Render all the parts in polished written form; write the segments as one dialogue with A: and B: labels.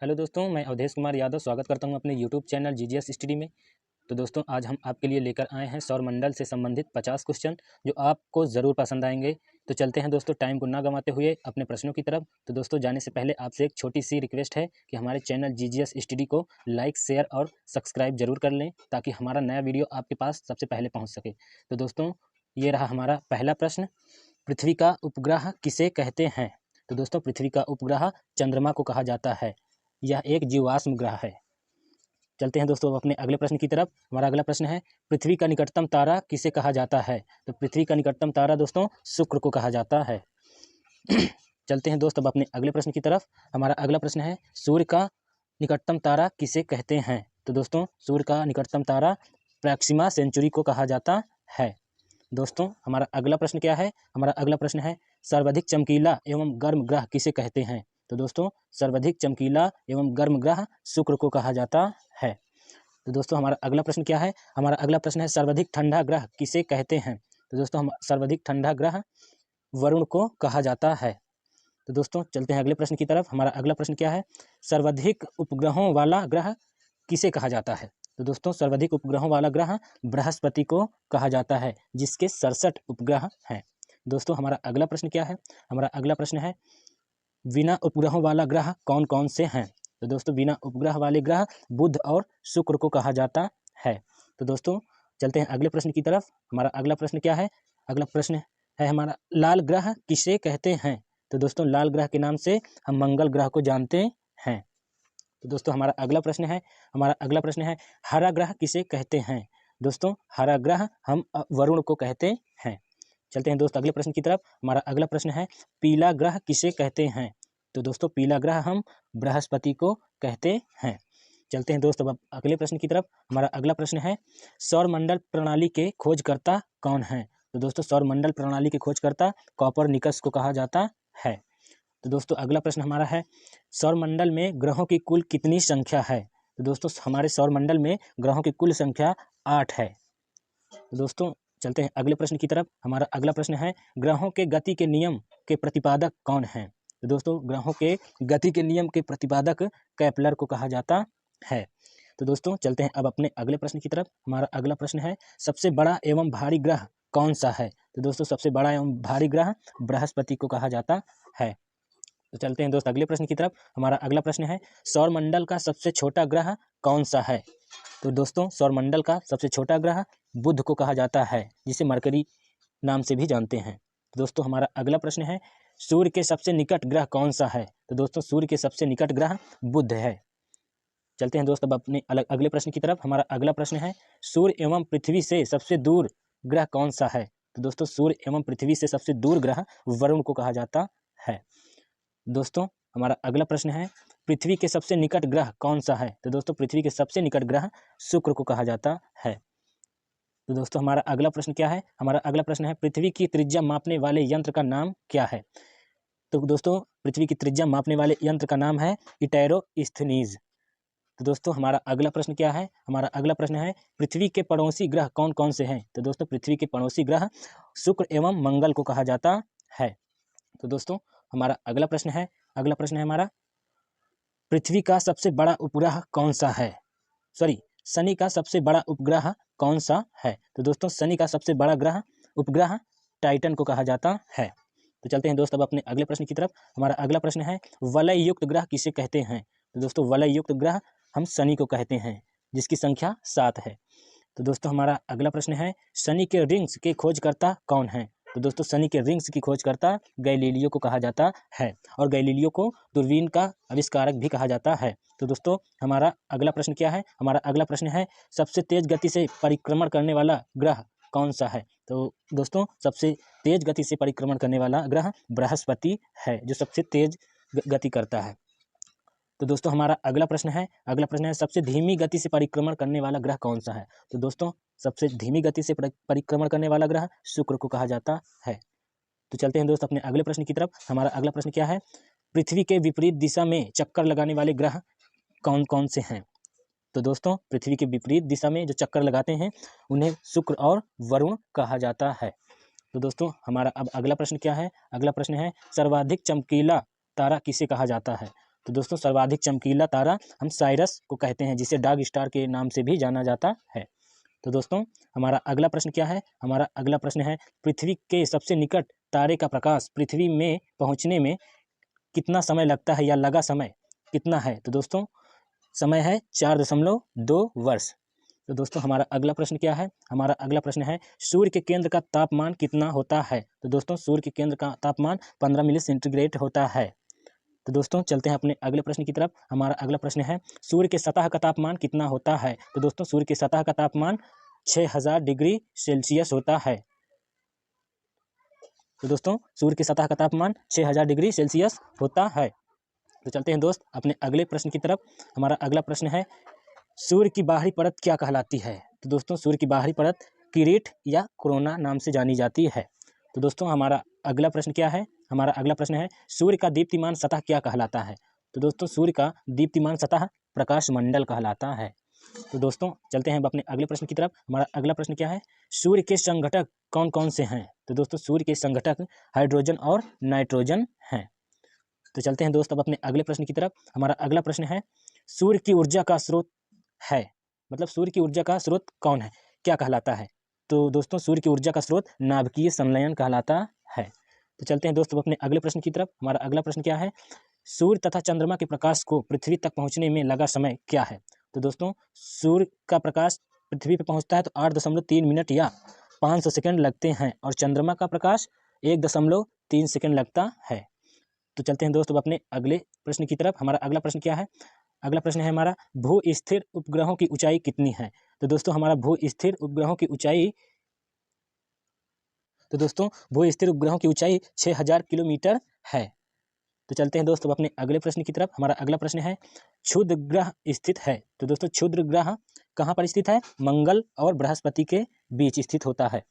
A: Hello दोस्तों, मैं अवधेश कुमार यादव स्वागत करता हूं अपने यूट्यूब चैनल जीजीएस स्टडी में। तो दोस्तों, आज हम आपके लिए लेकर आए हैं सौरमंडल से संबंधित 50 क्वेश्चन जो आपको ज़रूर पसंद आएंगे। तो चलते हैं दोस्तों, टाइम को ना गंवाते हुए अपने प्रश्नों की तरफ। तो दोस्तों, जाने से पहले आपसे एक छोटी सी रिक्वेस्ट है कि हमारे चैनल जीजीएस स्टडी को लाइक, शेयर और सब्सक्राइब जरूर कर लें ताकि हमारा नया वीडियो आपके पास सबसे पहले पहुँच सके। तो दोस्तों, ये रहा हमारा पहला प्रश्न। पृथ्वी का उपग्रह किसे कहते हैं? तो दोस्तों, पृथ्वी का उपग्रह चंद्रमा को कहा जाता है। यह एक जीवाश्म ग्रह है। चलते हैं दोस्तों अपने अगले प्रश्न की तरफ। हमारा अगला प्रश्न है, पृथ्वी का निकटतम तारा किसे कहा जाता है? तो पृथ्वी का निकटतम तारा दोस्तों शुक्र को कहा जाता है। चलते हैं दोस्त अब अपने अगले प्रश्न की तरफ। हमारा अगला प्रश्न है, सूर्य का निकटतम तारा किसे कहते हैं? तो दोस्तों, सूर्य का निकटतम तारा प्रॉक्सिमा सेंचुरी को कहा जाता है। दोस्तों, हमारा अगला प्रश्न क्या है? हमारा अगला प्रश्न है, सर्वाधिक चमकीला एवं गर्म ग्रह किसे कहते हैं? तो दोस्तों, सर्वाधिक चमकीला एवं गर्म ग्रह शुक्र को कहा जाता है। तो दोस्तों, हमारा अगला प्रश्न क्या है? हमारा अगला प्रश्न है, सर्वाधिक ठंडा ग्रह किसे कहते हैं? तो दोस्तों, हम सर्वाधिक ठंडा ग्रह वरुण को कहा जाता है। तो दोस्तों, चलते हैं अगले प्रश्न की तरफ। हमारा अगला प्रश्न क्या है? सर्वाधिक उपग्रहों वाला ग्रह किसे कहा जाता है? तो दोस्तों, सर्वाधिक उपग्रहों वाला ग्रह बृहस्पति को कहा जाता है, जिसके 67 उपग्रह हैं। दोस्तों, हमारा अगला प्रश्न क्या है? हमारा अगला प्रश्न है, बिना उपग्रहों वाला ग्रह कौन कौन से हैं? तो दोस्तों, बिना उपग्रह वाले ग्रह बुध और शुक्र को कहा जाता है। तो दोस्तों, चलते हैं अगले प्रश्न की तरफ। हमारा अगला प्रश्न क्या है? अगला प्रश्न है हमारा, लाल ग्रह किसे कहते हैं? तो दोस्तों, लाल ग्रह के नाम से हम मंगल ग्रह को जानते हैं। तो दोस्तों, हमारा अगला प्रश्न है, हमारा अगला प्रश्न है, हरा ग्रह किसे कहते हैं? दोस्तों, हरा ग्रह हम वरुण को कहते हैं। चलते हैं दोस्त अगले प्रश्न की तरफ। हमारा अगला प्रश्न है, पीला ग्रह किसे कहते हैं? तो दोस्तों, पीला ग्रह हम बृहस्पति को कहते हैं। चलते हैं दोस्त अब अगले प्रश्न की तरफ। हमारा अगला प्रश्न है, सौरमंडल प्रणाली के खोजकर्ता कौन हैं? तो दोस्तों, सौरमंडल प्रणाली के खोजकर्ता कोपरनिकस को कहा जाता है। तो दोस्तों, अगला प्रश्न हमारा है, सौरमंडल में ग्रहों की कुल कितनी संख्या है? तो दोस्तों, हमारे सौरमंडल में ग्रहों की कुल संख्या 8 है। तो दोस्तों, चलते हैं अगले प्रश्न की तरफ। हमारा अगला प्रश्न है, ग्रहों के गति के नियम के प्रतिपादक कौन हैं? तो दोस्तों, ग्रहों के गति के नियम के प्रतिपादक केपलर को कहा जाता है। तो दोस्तों, चलते हैं अब अपने अगले प्रश्न की तरफ। हमारा अगला प्रश्न है, सबसे बड़ा एवं भारी ग्रह कौन सा है? तो दोस्तों, सबसे बड़ा एवं भारी ग्रह बृहस्पति को कहा जाता है। तो चलते हैं दोस्त अगले प्रश्न की तरफ। हमारा अगला प्रश्न है, सौरमंडल का सबसे छोटा ग्रह कौन सा है? तो दोस्तों, सौरमंडल का सबसे छोटा ग्रह बुध को कहा जाता है, जिसे मरकरी नाम से भी जानते हैं। तो दोस्तों, हमारा अगला प्रश्न है, सूर्य के सबसे निकट ग्रह कौन सा है? तो दोस्तों, सूर्य के सबसे निकट ग्रह बुध है। चलते हैं दोस्त अब अपने अगले प्रश्न की तरफ। हमारा अगला प्रश्न है, सूर्य एवं पृथ्वी से सबसे दूर ग्रह कौन सा है? तो दोस्तों, सूर्य एवं पृथ्वी से सबसे दूर ग्रह वरुण को कहा जाता है। दोस्तों, हमारा अगला प्रश्न है, पृथ्वी के सबसे निकट ग्रह कौन सा है? तो दोस्तों, पृथ्वी के सबसे निकट ग्रह शुक्र को कहा जाता है। तो दोस्तों, हमारा अगला प्रश्न क्या है? हमारा अगला प्रश्न है, पृथ्वी की त्रिज्या मापने वाले यंत्र का नाम क्या है? तो दोस्तों, पृथ्वी की त्रिज्या मापने वाले यंत्र का नाम है इटेरोस्थनीज। तो दोस्तों, हमारा अगला प्रश्न क्या है? हमारा अगला प्रश्न है, पृथ्वी के पड़ोसी ग्रह कौन कौन से हैं? तो दोस्तों, पृथ्वी के पड़ोसी ग्रह शुक्र एवं मंगल को कहा जाता है। तो दोस्तों, हमारा अगला प्रश्न है, अगला प्रश्न है हमारा, पृथ्वी का सबसे बड़ा उपग्रह कौन सा है? सॉरी, शनि का सबसे बड़ा उपग्रह कौन सा है? तो दोस्तों, शनि का सबसे बड़ा ग्रह उपग्रह टाइटन को कहा जाता है। तो चलते हैं दोस्त अब अपने अगले प्रश्न की तरफ। हमारा अगला प्रश्न है, वलय युक्त ग्रह किसे कहते हैं? तो दोस्तों, वलय युक्त ग्रह हम शनि को कहते हैं, जिसकी संख्या 7 है। तो दोस्तों, हमारा अगला प्रश्न है, शनि के रिंग्स के खोजकर्ता कौन है? तो दोस्तों, शनि के रिंग्स की खोजकर्ता गैलीलियो को कहा जाता है, और गैलीलियो को दूरबीन का आविष्कारक भी कहा जाता है। तो दोस्तों, हमारा अगला प्रश्न क्या है? हमारा अगला प्रश्न है, सबसे तेज गति से परिक्रमण करने वाला ग्रह कौन सा है? तो दोस्तों, सबसे तेज गति से परिक्रमण करने वाला ग्रह बृहस्पति है, जो सबसे तेज गति करता है। तो दोस्तों, हमारा अगला प्रश्न है, अगला प्रश्न है, सबसे धीमी गति से परिक्रमण करने वाला ग्रह कौन सा है? तो दोस्तों, सबसे धीमी गति से परिक्रमण करने वाला ग्रह शुक्र को कहा जाता है। तो चलते हैं दोस्त अपने अगले प्रश्न की तरफ। हमारा अगला प्रश्न क्या है, पृथ्वी के विपरीत दिशा में चक्कर लगाने वाले ग्रह कौन कौन से हैं? तो दोस्तों, पृथ्वी के विपरीत दिशा में जो चक्कर लगाते हैं उन्हें शुक्र और वरुण कहा जाता है। तो दोस्तों, हमारा अब अगला प्रश्न क्या है? अगला प्रश्न है, सर्वाधिक चमकीला तारा किसे कहा जाता है? तो दोस्तों सर्वाधिक चमकीला तारा हम साइरस को कहते हैं, जिसे डॉग स्टार के नाम से भी जाना जाता है। तो दोस्तों हमारा अगला प्रश्न क्या है? हमारा अगला प्रश्न है, पृथ्वी के सबसे निकट तारे का प्रकाश पृथ्वी में पहुंचने में कितना समय लगता है या लगा समय कितना है? तो दोस्तों समय है 4.2 वर्ष। तो दोस्तों हमारा अगला प्रश्न क्या है? हमारा अगला प्रश्न है, सूर्य के केंद्र का तापमान कितना होता है? तो दोस्तों सूर्य के केंद्र का तापमान 15 मिली सेंटीग्रेड होता है। तो दोस्तों चलते हैं अपने अगले प्रश्न की तरफ। हमारा अगला प्रश्न है, सूर्य के सतह का तापमान कितना होता है? तो दोस्तों सूर्य के सतह का तापमान 6000 डिग्री सेल्सियस होता है। तो दोस्तों सूर्य की सतह का तापमान 6000 डिग्री सेल्सियस होता है। तो चलते हैं दोस्त अपने अगले प्रश्न की तरफ। हमारा अगला प्रश्न है, सूर्य की बाहरी परत क्या कहलाती है? तो दोस्तों सूर्य की बाहरी परत किरीट या कोरोना नाम से जानी जाती है। तो दोस्तों हमारा अगला प्रश्न क्या है? हमारा अगला प्रश्न है, सूर्य का दीप्तिमान सतह क्या कहलाता है? तो दोस्तों सूर्य का दीप्तिमान सतह प्रकाश मंडल कहलाता है। तो दोस्तों चलते हैं अब अपने अगले प्रश्न की तरफ। हमारा अगला प्रश्न क्या है? सूर्य के संघटक कौन कौन से हैं? तो दोस्तों सूर्य के संघटक हाइड्रोजन और नाइट्रोजन हैं। तो चलते हैं दोस्त अब अपने अगले प्रश्न की तरफ। हमारा अगला प्रश्न है, सूर्य की ऊर्जा का स्रोत है, मतलब सूर्य की ऊर्जा का स्रोत कौन है, क्या कहलाता है? तो दोस्तों सूर्य की ऊर्जा का स्रोत नाभिकीय संलयन कहलाता है। तो चलते हैं दोस्तों अपने अगले प्रश्न की तरफ। हमारा अगला प्रश्न क्या है? सूर्य तथा चंद्रमा के प्रकाश को पृथ्वी तक पहुंचने में लगा समय क्या है? तो दोस्तों सूर्य का प्रकाश पृथ्वी पर पहुंचता है तो 8.3 मिनट या 500 सेकंड लगते हैं, और चंद्रमा का प्रकाश 1.3 सेकंड लगता है। तो चलते हैं दोस्तों अपने अगले प्रश्न की तरफ। हमारा अगला प्रश्न क्या है? अगला प्रश्न है हमारा, भू स्थिर उपग्रहों की ऊंचाई कितनी है? तो दोस्तों हमारा भू स्थिर उपग्रहों की ऊंचाई 6000 किलोमीटर है। तो चलते हैं दोस्तों अपने अगले प्रश्न की तरफ। हमारा अगला प्रश्न है, क्षुद्र ग्रह स्थित है। तो दोस्तों क्षुद्र ग्रह कहाँ पर स्थित है? मंगल और बृहस्पति के बीच स्थित होता है।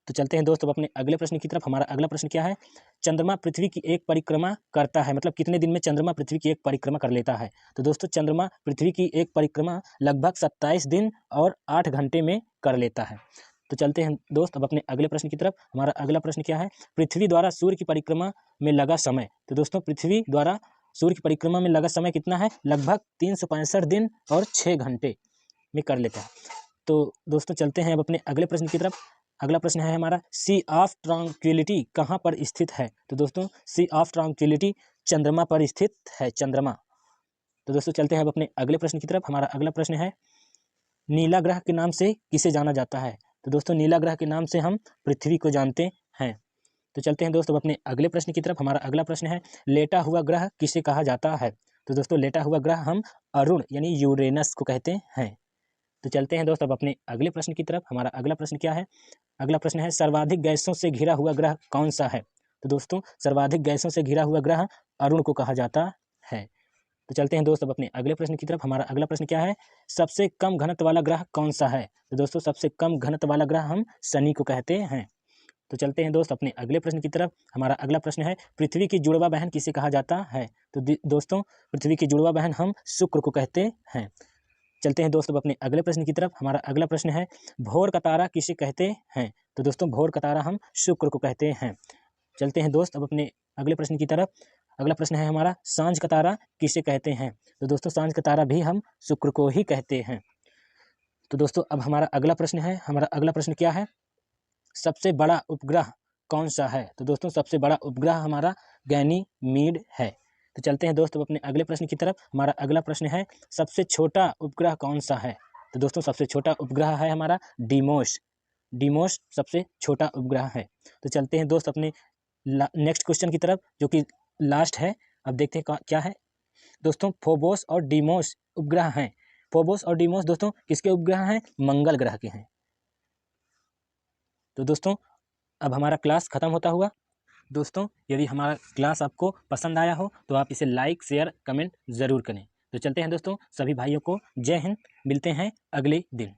A: तो चलते हैं दोस्तों अपने अगले प्रश्न की तरफ। हमारा अगला प्रश्न क्या है? चंद्रमा पृथ्वी की एक परिक्रमा करता है, मतलब कितने दिन में चंद्रमा पृथ्वी की एक परिक्रमा कर लेता है? तो दोस्तों चंद्रमा पृथ्वी की एक परिक्रमा लगभग 27 दिन और 8 घंटे में कर लेता है। तो चलते हैं दोस्त अब अपने अगले प्रश्न की तरफ। हमारा अगला प्रश्न क्या है? पृथ्वी द्वारा सूर्य की परिक्रमा में लगा समय। तो दोस्तों पृथ्वी द्वारा सूर्य की परिक्रमा में लगा समय कितना है? लगभग 365 दिन और 6 घंटे में कर लेता है। तो दोस्तों चलते हैं अब अपने अगले प्रश्न की तरफ। अगला प्रश्न है हमारा, सी ऑफ ट्रांक्विलिटी कहाँ पर स्थित है? तो दोस्तों सी ऑफ ट्रांक्विलिटी चंद्रमा पर स्थित है, चंद्रमा। तो दोस्तों चलते हैं अब अपने अगले प्रश्न की तरफ। हमारा अगला प्रश्न है, नीला ग्रह के नाम से किसे जाना जाता है? तो दोस्तों नीला ग्रह के नाम से हम पृथ्वी को जानते हैं। तो चलते हैं दोस्तों अपने अगले प्रश्न की तरफ। हमारा अगला प्रश्न है, लेटा हुआ ग्रह किसे कहा जाता है? तो दोस्तों लेटा हुआ ग्रह हम अरुण यानी यूरेनस को कहते हैं। तो चलते हैं दोस्त अब अपने अगले प्रश्न की तरफ। हमारा अगला प्रश्न क्या है? अगला प्रश्न है, सर्वाधिक गैसों से घिरा हुआ ग्रह कौन सा है? तो दोस्तों सर्वाधिक गैसों से घिरा हुआ ग्रह अरुण को कहा जाता है। तो चलते हैं दोस्त अब अपने अगले प्रश्न की तरफ। हमारा अगला प्रश्न क्या है? सबसे कम घनत्व वाला ग्रह कौन सा है? तो दोस्तों सबसे कम घनत्व वाला ग्रह हम शनि को कहते हैं। तो चलते हैं दोस्त अपने अगले प्रश्न की तरफ। हमारा अगला प्रश्न है, पृथ्वी की जुड़वा बहन किसे कहा जाता है? तो दोस्तों पृथ्वी की जुड़वा बहन हम शुक्र को कहते हैं। चलते हैं दोस्तों अपने अगले प्रश्न की तरफ। हमारा अगला प्रश्न है, भोर का तारा किसे कहते हैं? तो दोस्तों भोर का तारा हम शुक्र को कहते हैं। चलते हैं दोस्त अब अपने अगले प्रश्न की तरफ। अगला प्रश्न है हमारा, सांझ का तारा किसे कहते हैं? तो दोस्तों सांझ का तारा भी हम शुक्र को ही कहते हैं। तो दोस्तों अब हमारा अगला प्रश्न है, हमारा अगला प्रश्न क्या है? सबसे बड़ा उपग्रह कौन सा है? तो दोस्तों सबसे बड़ा उपग्रह हमारा गैनीमीड है। तो चलते हैं दोस्तों अपने अगले प्रश्न की तरफ। हमारा अगला प्रश्न है, सबसे छोटा उपग्रह कौन सा है? तो दोस्तों सबसे छोटा उपग्रह है हमारा डीमोस। डीमोस सबसे छोटा उपग्रह है। तो चलते हैं दोस्त अपने नेक्स्ट क्वेश्चन की तरफ, जो कि लास्ट है। अब देखते हैं क्या है। दोस्तों फोबोस और डीमोस उपग्रह हैं। फोबोस और डीमोस दोस्तों किसके उपग्रह हैं? मंगल ग्रह के हैं। तो दोस्तों अब हमारा क्लास ख़त्म होता हुआ। दोस्तों यदि हमारा क्लास आपको पसंद आया हो तो आप इसे लाइक शेयर कमेंट ज़रूर करें। तो चलते हैं दोस्तों, सभी भाइयों को जय हिंद। मिलते हैं अगले दिन।